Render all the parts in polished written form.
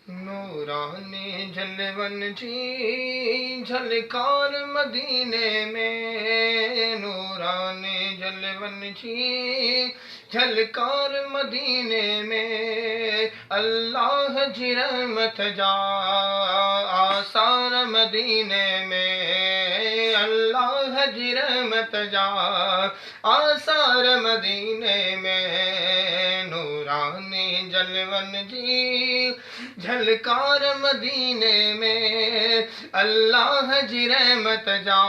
नूरानी झलवन जी झलकार मदीने में, नूरानी झलवन जी झलकार मदीने में, अल्लाह जी रहमत जा आसार मदीने में, अल्लाह जी रहमत जा आसार मदीने में। नूरानी झलवन जी झलकार मदीने में, अल्लाह जी रहमत जा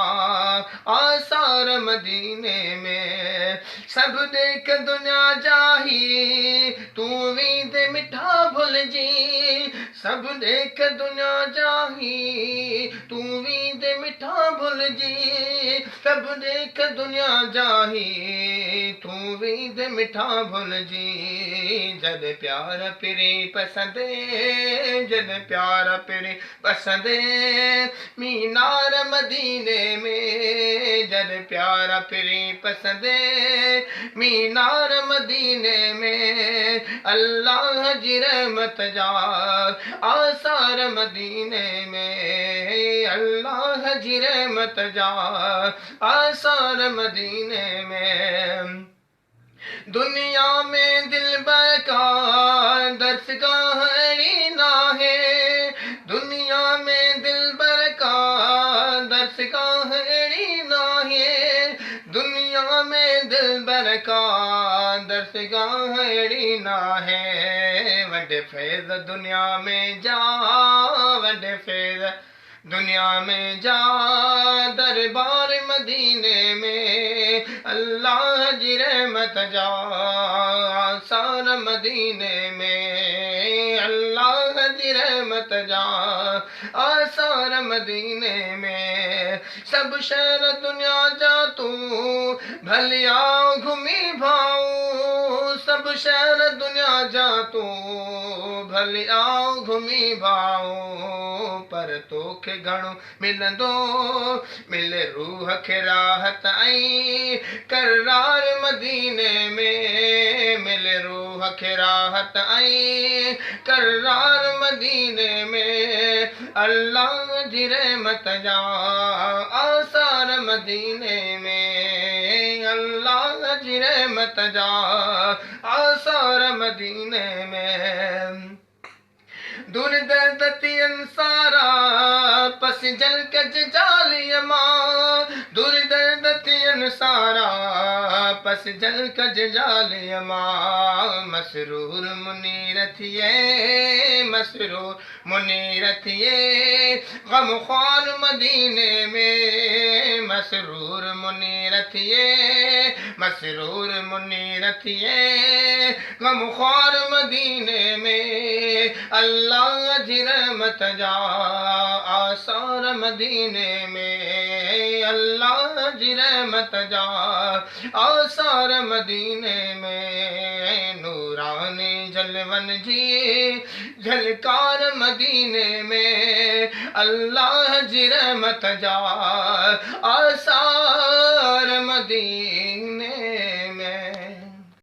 आसार मदीने में। सब देख दुनिया जाही तू भी दे मिठा भुल जी, सब देख दुनिया जाही तू भी दे मिठा भुल जी, सब देख दुनिया जाही तू भी दे मिठा भुल जी। जद प्यार पिरी पसंदे, जद प्यार पिरी पसंदे मीनार मदीने में, जद प्यार पिरी पसंदे मीनार मदीने में, अल्लाह जी रहमत जा आसार मदीने में, अल्लाह जी रहमत जा आसार मदीने में। दुनिया में दिलबर का दर्सगाह ना है, दुनिया में दिलबर का दर्सगाह ना है, दुनिया में दिलबर का दर्सगाह ना है। वडे फैज़ दुनिया में जा, वडे फैज़ दुनिया में जा दरबार मदीने में, अल्लाह जी रहमत जा आसार मदीने में, अल्लाह जी रहमत जा आसार मदीने में। सब शहर दुनिया जा तू भलिया घूमी भाऊ, सब शहर दुनिया जा तू भलिया घूमी भाऊ, पर तोखे घणो मिलंदो मिले रूह खे राहत आई करार मदीने में, मिले रूह खे राहत आई करार मदीने में, अल्लाह जी रहमत जा आसार मदीने में, अल्लाह जी रहमत जा आसार मदीने में। दूर दर्दती अंसारा पस जल कज जालिय मां, दूर दर्दती अंसारा पस जल कज जालिय मां। मसरूर मुनीर थिए, मसरूर मुनीर थिए गम ख्वार मदीने में, मसरूर मुनीर थिए, मसरूर मुनीर थिए गम ख्वार मदीने में, अल्लाह जी रहमत जा आसार मदीने में, अल्लाह जी रहमत जा आसार मदीने में। नूरानी झलवन जी झलकार मदीने में, अल्लाह जी रहमत जा आसार मदीने